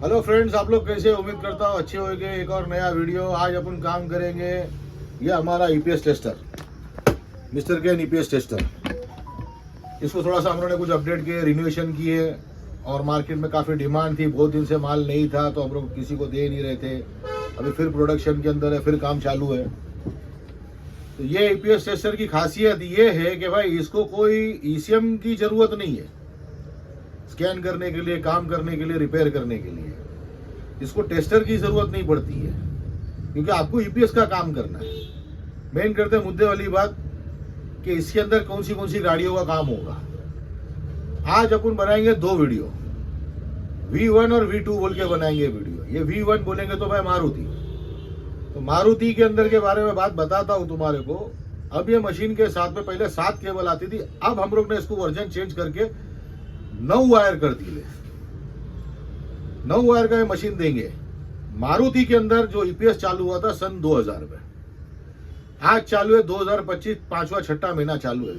Hello friends, आप लोग कैसे? उम्मीद करता हूँ अच्छे होंगे। एक और नया वीडियो आज अपन काम करेंगे। ये हमारा EPS tester, mister can EPS tester. इसको थोड़ा सा हम लोगों ने कुछ अपडेट किए, रिन्यूएशन किए और मार्केट में काफ़ी डिमांड थी। बहुत दिन से माल नहीं था तो हम लोग किसी को दे नहीं रहे थे। अभी फिर प्रोडक्शन के अंदर है, फिर काम चालू है। तो ये ईपीएस टेस्टर की खासियत ये है कि भाई इसको कोई ईसीएम की ज़रूरत नहीं है स्कैन करने के लिए, काम करने के लिए, रिपेयर करने के लिए। इसको टेस्टर की जरूरत नहीं पड़ती है क्योंकि आपको ईपीएस का काम करना है। मेन करते मुद्दे वाली बात कि इसके अंदर कौन सी गाड़ियों का काम होगा। आज अपन बनाएंगे दो वीडियो, V1 और V2 बोल के बनाएंगे वीडियो। ये V1 बोलेंगे तो भाई मारुति, तो मारुति के अंदर के बारे में बात बताता हूँ तुम्हारे को। अब ये मशीन के साथ में पहले 7 केबल आती थी, अब हम लोग ने इसको वर्जन चेंज करके 9 वायर कर दिए। 9 वायर का ये मशीन देंगे। मारुति के अंदर जो ईपीएस चालू हुआ था सन 2000 में, आज चालू है 2025, 5वां 6ठा महीना चालू है।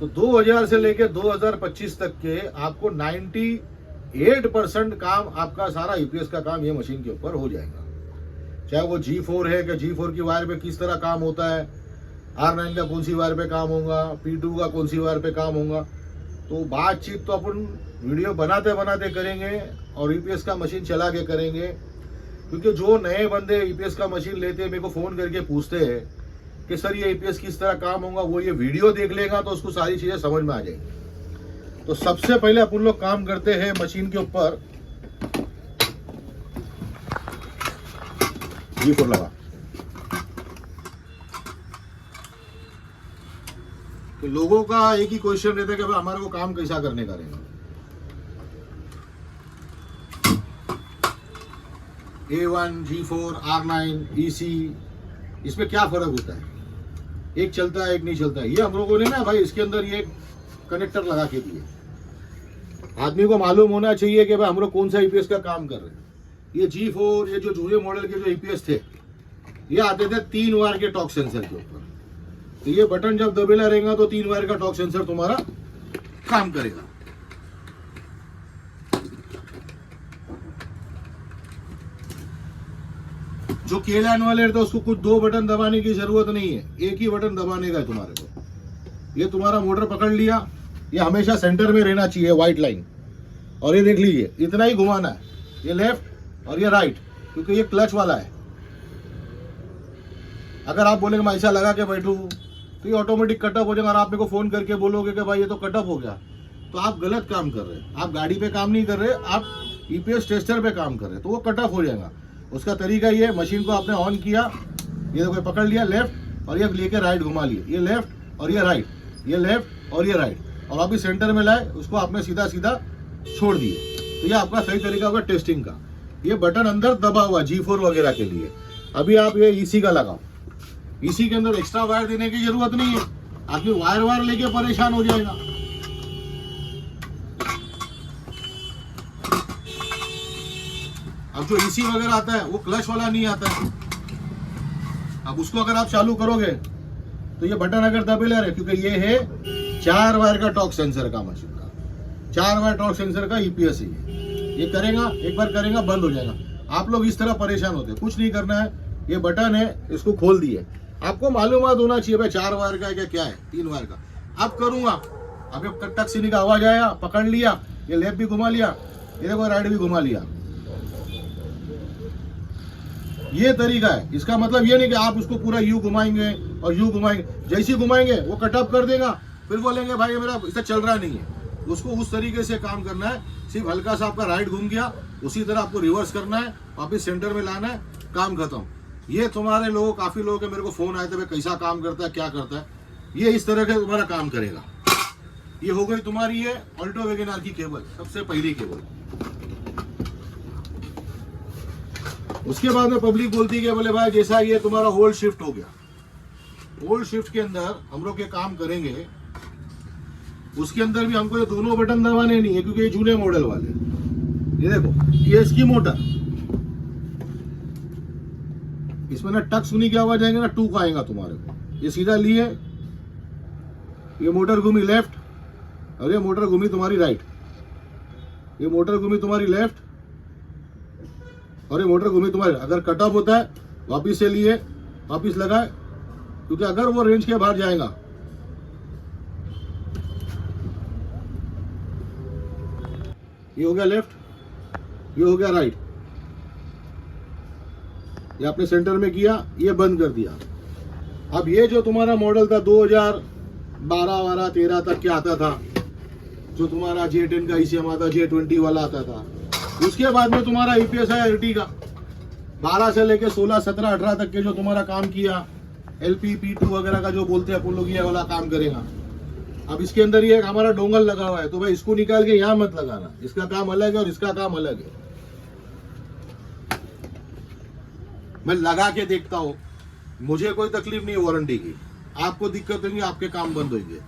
तो 2000 से लेके 2025 तक के आपको 98% काम, आपका सारा ईपीएस का काम ये मशीन के ऊपर हो जाएगा। चाहे वो G4 है कि G4 की वायर पे किस तरह काम होता है, R9 का कौन सी वायर पे काम होगा, P2 का कौन सी वायर पे काम होगा। तो बातचीत तो अपन वीडियो बनाते बनाते करेंगे और ईपीएस का मशीन चला के करेंगे। क्योंकि जो नए बंदे ईपीएस का मशीन लेते हैं, मेरे को फ़ोन करके पूछते हैं कि सर ये ईपीएस किस तरह काम होगा, वो ये वीडियो देख लेगा तो उसको सारी चीज़ें समझ में आ जाएगी। तो सबसे पहले अपन लोग काम करते हैं मशीन के ऊपर। G4 लगा। तो लोगों का एक ही क्वेश्चन रहता है कि भाई हमारे को काम कैसा करने का रहेगा। A1, G4, R9, EC, इसमें क्या फर्क होता है? एक चलता है, एक नहीं चलता है। ये हम लोगों ने ना भाई इसके अंदर ये कनेक्टर लगा के दिए। आदमी को मालूम होना चाहिए कि भाई हम लोग कौन सा ईपीएस का काम कर रहे हैं। ये G4, ये जो जूनियर मॉडल के जो ईपीएस थे, ये आते थे 3 वायर के टॉर्क सेंसर के ऊपर। तो ये बटन जब दबेला रहेगा तो 3 वायर का टॉर्क सेंसर तुम्हारा काम करेगा। जो केलान वाले रहते उसको कुछ 2 बटन दबाने की जरूरत नहीं है, एक ही बटन दबाने का है तुम्हारे को। ये तुम्हारा मोटर पकड़ लिया, ये हमेशा सेंटर में रहना चाहिए, व्हाइट लाइन। और ये देख लीजिए, इतना ही घुमाना है, ये लेफ्ट और ये राइट, क्योंकि ये क्लच वाला है। अगर आप बोलेंगे मैं ऐसा लगा के बैठूं तो ये ऑटोमेटिक कटअप हो जाएगा। और आप मेरे को फोन करके बोलोगे कि भाई ये तो कटअप हो गया, तो आप गलत काम कर रहे हैं। आप गाड़ी पे काम नहीं कर रहे, आप ईपीएस टेस्टर पे काम कर रहे हैं, तो वो कटअप हो जाएगा। उसका तरीका ये, मशीन को आपने ऑन किया, ये देखो पकड़ लिया लेफ्ट और ये लेके राइट घुमा लिए, ये लेफ्ट और ये राइट, ये लेफ्ट और ये राइट, और अभी सेंटर में लाए, उसको आपने सीधा सीधा छोड़ दिए। तो ये आपका सही तरीका होगा टेस्टिंग का। ये बटन अंदर दबा हुआ G4 वगैरह के लिए। अभी आप ये EC का लगाओ। इसी के अंदर एक्स्ट्रा वायर देने की जरूरत नहीं है, आदमी वायर लेके परेशान हो जाएगा। अब जो EC वगैरह आता है वो क्लच वाला नहीं आता है। अब उसको अगर आप चालू करोगे तो ये बटन अगर दबेला रहे, क्योंकि ये है 4 वायर का टॉर्क सेंसर का मशीन का, 4 वायर टॉर्क सेंसर का ईपीएस है। ये करेगा, एक बार करेगा बंद हो जाएगा। आप लोग इस तरह परेशान होते, कुछ नहीं करना है। ये बटन है, इसको खोल दिए। आपको मालूमात होना चाहिए भाई 4 वायर का है क्या है, 3 वायर का। अब करूंगा, अब ये टक सीनी का आवाज आया, पकड़ लिया, ये लेफ्ट भी घुमा लिया, ये देखो राइट भी घुमा लिया। ये तरीका है। इसका मतलब ये नहीं कि आप उसको पूरा यू घुमाएंगे और यू घुमाएंगे, जैसी घुमाएंगे वो कटअप कर देगा, फिर बोलेंगे भाई मेरा इससे चल रहा नहीं है। उसको उस तरीके से काम करना है। सिर्फ हल्का सा आपका राइट घूम गया, उसी तरह आपको रिवर्स करना है, वापिस सेंटर में लाना है, काम खत्म। ये तुम्हारे लोग, काफी लोगों के मेरे को फोन आए थे, भाई कैसा काम करता है, क्या करता है। ये इस तरह का तुम्हारा काम करेगा। ये हो गई तुम्हारी ये ऑल्टो वैगनआर की केबल, सबसे पहली केबल। उसके बाद में पब्लिक बोलती है कि बोले भाई जैसा ये तुम्हारा होल्ड शिफ्ट हो गया, होल्ड शिफ्ट के अंदर हम लोग ये काम करेंगे। उसके अंदर भी हमको ये दोनों बटन दबाने नहीं है, क्योंकि ये जूने मॉडल वाले। ये देखो, ये इसकी मोटर, इसमें ना टक सुनी की आवाज आएंगे ना टूक आएगा तुम्हारे को। ये सीधा लिए, ये मोटर घूमी लेफ्ट और ये मोटर घूमी तुम्हारी राइट, ये मोटर घूमी तुम्हारी लेफ्ट और ये मोटर घूमी तुम्हारे, अगर कट ऑफ होता है वापिस से लिए वापिस लगाए, क्योंकि अगर वो रेंज के बाहर जाएगा ये हो गया लेफ्ट, ये हो गया राइट, ये आपने सेंटर में किया, ये बंद कर दिया। अब ये जो तुम्हारा मॉडल था 2012-13 तक क्या आता था, जो तुम्हारा J10 का ECM आता, J20 वाला आता था, उसके बाद में तुम्हारा EPS आया Ertiga 12 से लेके 16, 17, 18 तक के जो तुम्हारा काम किया, LP, P2 वगैरह का जो बोलते हैं अपन लोग, ये वाला काम करेगा। अब इसके अंदर ये हमारा डोंगल लगा हुआ है, तो भाई इसको निकाल के यहाँ मत लगाना, इसका काम अलग है और इसका काम अलग है। मैं लगा के देखता हूँ, मुझे कोई तकलीफ नहीं है वारंटी की, आपको दिक्कत होगी, आपके काम बंद होंगे,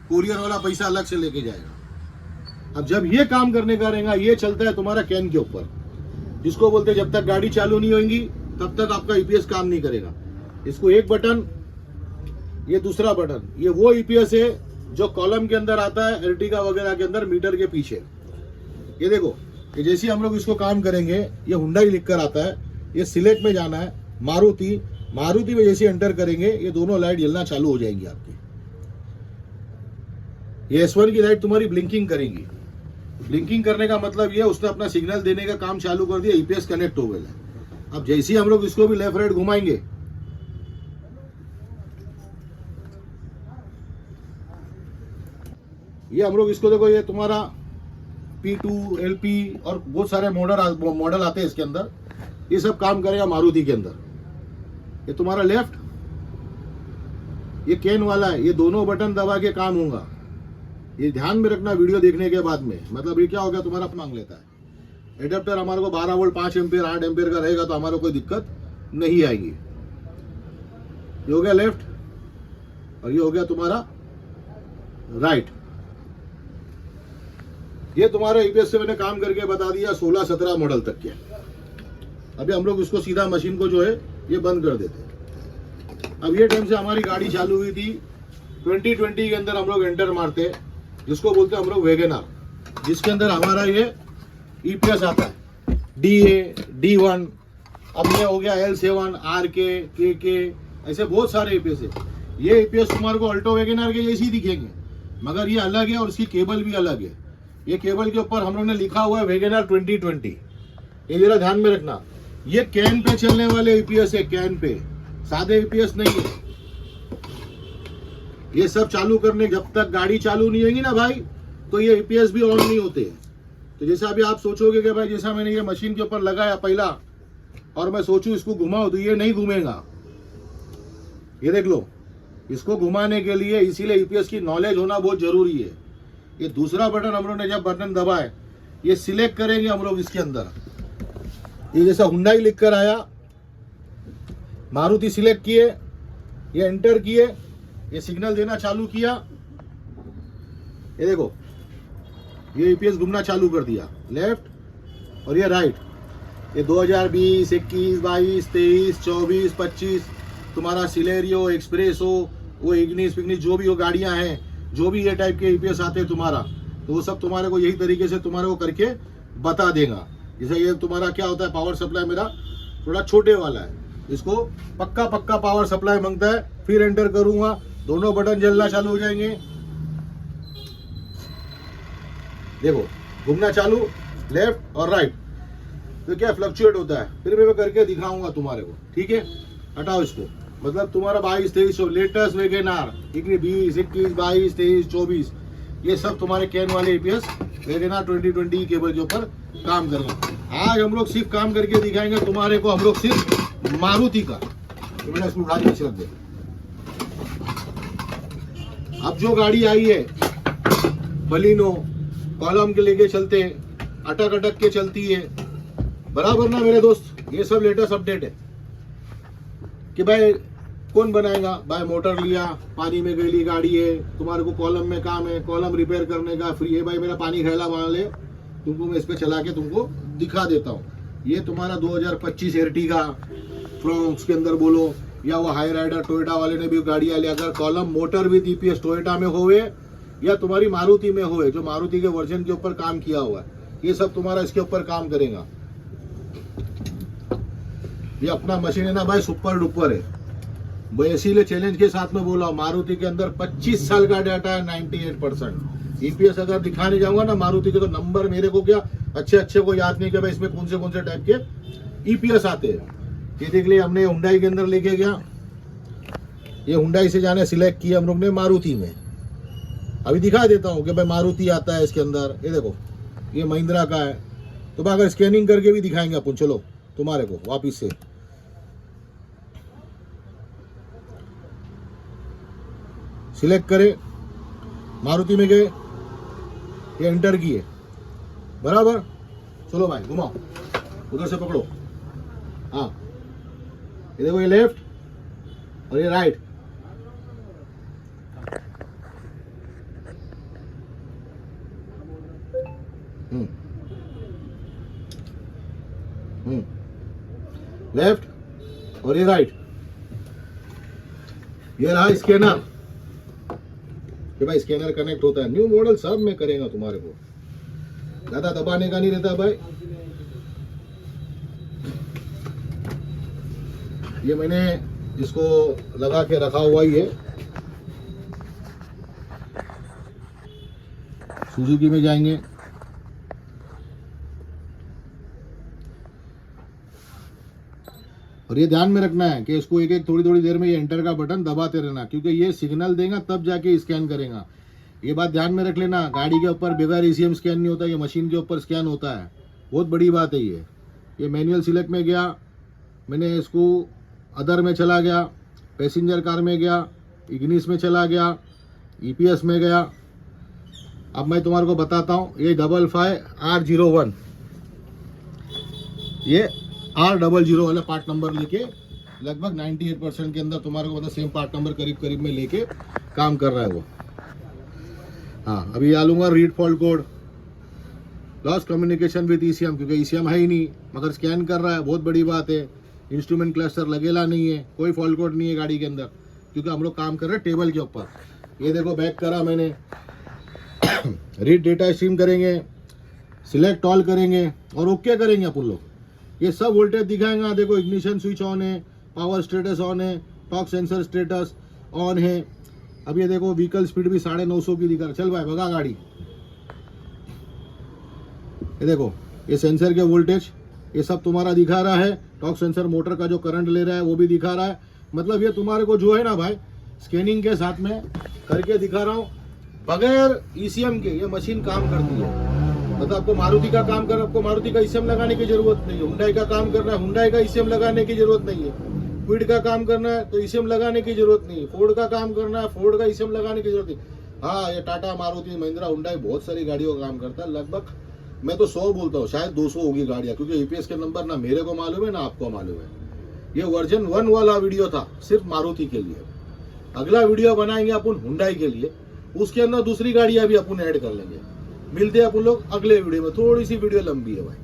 कुरियर वाला पैसा अलग से लेके जाएगा। अब जब ये काम करने का रहेगा, ये चलता है तुम्हारा कैन के ऊपर, जिसको बोलते हैं जब तक गाड़ी चालू नहीं होगी तब तक आपका EPS काम नहीं करेगा। इसको एक बटन, ये दूसरा बटन, ये वो EPS है जो कॉलम के अंदर आता है Ertiga वगैरह के अंदर मीटर के पीछे। ये देखो, ये जैसे हम लोग इसको काम करेंगे, ये Hyundai लिख कर आता है, ये सिलेक्ट में जाना है, मारुति में जैसे एंटर करेंगे ये दोनों लाइट जलना चालू हो जाएंगी आपकी। ये S1 की लाइट तुम्हारी ब्लिंकिंग करेंगी। ब्लिंकिंग करने का मतलब ये उसने अपना सिग्नल देने का काम चालू कर दिया, EPS कनेक्ट हो गया। अब जैसे ही हम लोग इसको भी लेफ्ट राइट घुमाएंगे, ये हम लोग इसको देखो, ये तुम्हारा P2, LP और बहुत सारे मॉडल आते हैं इसके अंदर, ये सब काम करेगा मारुति के अंदर। ये तुम्हारा लेफ्ट, ये कैन वाला है, ये दोनों बटन दबा के काम होगा। ये ध्यान में रखना वीडियो देखने के बाद में, मतलब ये क्या हो गया तुम्हारा मांग लेता है। एडेप्टर हमारे को 12 वोल्ट 5 एम्पियर 8 एम्पियर का रहेगा तो हमारे कोई दिक्कत नहीं आएगी। ये हो गया लेफ्ट और ये हो गया तुम्हारा राइट। ये तुम्हारा EPS से मैंने काम करके बता दिया 16-17 मॉडल तक के। अभी हम लोग इसको सीधा मशीन को जो है ये बंद कर देते हैं। अब ये टाइम से हमारी गाड़ी चालू हुई थी 2020 के अंदर, हम लोग एंटर मारते हैं, जिसको बोलते हैं हम लोग वैगनआर, जिसके अंदर हमारा ये EPS आता है DA, D1, अब ये हो गया L7, RK, KK, ऐसे बहुत सारे EPS है। ये EPS तुम्हारे को अल्टो वैगनआर के जैसे ही दिखेंगे, मगर ये अलग है और इसकी केबल भी अलग है। ये केबल के ऊपर हम लोग ने लिखा हुआ है वैगनआर 2020, ये जरा ध्यान में रखना। ये कैन पे चलने वाले EPS है, कैन पे, सादे EPS नहीं है। ये सब चालू करने, जब तक गाड़ी चालू नहीं होगी ना भाई, तो ये EPS भी ऑन नहीं होते। तो जैसा अभी आप सोचोगे कि भाई जैसा मैंने ये मशीन के ऊपर लगाया पहला और मैं सोचूं इसको घुमाऊं, तो ये नहीं घूमेगा। ये देख लो, इसको घुमाने के लिए इसीलिए EPS की नॉलेज होना बहुत जरूरी है। ये दूसरा बटन हम लोग ने जब बटन दबाए, ये सिलेक्ट करेंगे हम लोग इसके अंदर, ये जैसा Hyundai लिख कर आया, मारुति सिलेक्ट किए, ये एंटर किए, ये सिग्नल देना चालू किया। ये देखो, ये EPS घूमना चालू कर दिया, लेफ्ट और ये राइट। ये 2020, 21, 22, 23, 24, 25 तुम्हारा सिलेरियो, एक्सप्रेस हो, वो इग्निस पिग्निस जो भी हो गाड़ियां हैं, जो भी ये टाइप के EPS आते हैं तुम्हारा, तो वो सब तुम्हारे को यही तरीके से तुम्हारे को करके बता देगा। जैसे ये तुम्हारा क्या होता है, पावर सप्लाई मेरा थोड़ा छोटे वाला है, इसको पक्का पावर सप्लाई मांगता है। फिर एंटर करूंगा, दोनों बटन जलना चालू हो जाएंगे। देखो घूमना चालू, लेफ्ट और राइट, तो क्या फ्लक्चुएट होता है। फिर मैं करके दिखाऊंगा तुम्हारे को, ठीक है। हटाओ इसको, मतलब तुम्हारा 22, 23 लेटेस्ट वैगनआर 20, 21, 22, 23, 24 ये सब तुम्हारे कैन वाले EPS वैगनआर 2020 केबल के ऊपर काम करेंगे। आज हम लोग सिर्फ काम करके दिखाएंगे तुम्हारे को, हम लोग सिर्फ मारुति का। तो मैंने इसको उठा के रख दे। अब जो गाड़ी आई है बलिनो, कॉलम के लेके चलते, अटक के चलती है बराबर ना मेरे दोस्त। ये सब लेटेस्ट अपडेट है कि भाई कौन बनाएगा, भाई मोटर लिया, पानी में गई गाड़ी है, तुम्हारे को कॉलम में काम है, कॉलम रिपेयर करने का फ्री है, भाई मेरा पानी खैला वाले तुमको मैं इस पे चला के तुमको दिखा देता हूँ। ये तुम्हारा 2025 Ertiga फ्रॉन्क्स के अंदर बोलो, या वो हाई राइडर टोयोटा वाले ने भी गाड़ियाँ लिया, अगर column motor with EPS Toyota में होवे या तुम्हारी मारुति में होवे, जो मारुति के वर्जन के ऊपर काम किया हुआ है, ये सब तुम्हारा इसके ऊपर काम करेगा। ये अपना मशीन है ना भाई, सुपर डुपर है भाई, इसीलिए चैलेंज के साथ में बोला मारुति के अंदर 25 साल का डाटा है 98%। ईपीएस अगर दिखाने जाऊंगा ना मारुति के, तो नंबर मेरे को क्या अच्छे को याद नहीं कि भाई इसमें कौन से टाइप के ईपीएस आते हैं। ये देख लिए हमने हुंडई के अंदर लेके गया, ये हुंडई से जाने सिलेक्ट किया हम लोग ने मारुति में। अभी दिखा देता हूँ कि भाई मारुति आता है इसके अंदर, ये देखो ये महिंद्रा का है। तो भाई अगर स्कैनिंग करके भी दिखाएंगे अपन, चलो तुम्हारे को वापिस से सिलेक्ट करे, मारुति में गए, ये एंटर किए बराबर। चलो भाई घुमाओ, उधर से पकड़ो, हाँ ये देखो ये लेफ्ट और ये राइट। लेफ्ट और ये राइट। ये रहा स्कैनर, कि भाई स्कैनर कनेक्ट होता है। न्यू मॉडल सब में करेगा तुम्हारे को, ज्यादा दबाने का नहीं रहता भाई। ये मैंने इसको लगा के रखा हुआ ही है, सुजुकी में जाएंगे, और ये ध्यान में रखना है कि इसको एक थोड़ी देर में ये एंटर का बटन दबाते रहना, क्योंकि ये सिग्नल देगा तब जाके स्कैन करेगा। ये बात ध्यान में रख लेना, गाड़ी के ऊपर बगैर ईसीएम स्कैन नहीं होता, ये मशीन के ऊपर स्कैन होता है, बहुत बड़ी बात है ये मैनुअल सिलेक्ट में गया, मैंने इसको अदर में चला गया, पैसेंजर कार में गया, इग्निस में चला गया, ईपीएस में गया। अब मैं तुम्हारे को बताता हूँ, ये 55R01, ये R00 वाला पार्ट नंबर लेके लगभग 98% के अंदर तुम्हारे को मतलब सेम पार्ट नंबर करीब में लेके काम कर रहा है वो। हाँ अभी डालूंगा read fault code, lost communication with ECM, क्योंकि ईसीएम है ही नहीं मगर स्कैन कर रहा है, बहुत बड़ी बात है। इंस्ट्रूमेंट क्लस्टर लगेला नहीं है, कोई फॉल्ट कोड नहीं है गाड़ी के अंदर, क्योंकि हम लोग काम कर रहे हैं टेबल के ऊपर। ये देखो बैक करा मैंने, रीड डेटा स्ट्रीम करेंगे, सिलेक्ट ऑल करेंगे और ओके करेंगे अपन लोग। ये सब वोल्टेज दिखाएगा, देखो इग्निशन स्विच ऑन है, पावर स्टेटस ऑन है, टॉर्क सेंसर स्टेटस ऑन है। अब ये देखो व्हीकल स्पीड भी 950 की दिखा रहा है। चल भाई भगा गाड़ी। ये देखो ये सेंसर के वोल्टेज ये सब तुम्हारा दिखा रहा है, टॉर्क सेंसर मोटर का जो करंट ले रहा है वो भी दिखा रहा है। मतलब ये तुम्हारे को जो है ना भाई स्कैनिंग के साथ में करके दिखा रहा हूँ, बगैर ईसीएम के ये मशीन काम करती है। मतलब आपको मारुति का काम करना, आपको मारुति का ईसीएम लगाने की जरूरत नहीं है। हुंडई का काम करना है, हुंडई का ईसीएम लगाने की जरूरत नहीं है। क्विड का काम करना है तो ईसीएम लगाने की जरूरत नहीं है। फोर्ड का काम करना है, फोर्ड का ईसीएम लगाने की जरूरत नहीं। हाँ ये टाटा, मारुति, महिंद्रा, हुंडई बहुत सारी गाड़ियों का काम करता है। लगभग मैं तो 100 बोलता हूँ, शायद 200 होगी गाड़ियाँ, क्योंकि ईपीएस के नंबर ना मेरे को मालूम है ना आपको मालूम है। ये वर्जन 1 वाला वीडियो था सिर्फ मारुति के लिए। अगला वीडियो बनाएंगे अपन हुंडई के लिए, उसके अंदर दूसरी गाड़ियां भी अपन ऐड कर लेंगे। मिलते हैं अपन लोग अगले वीडियो में, थोड़ी सी वीडियो लंबी है भाई।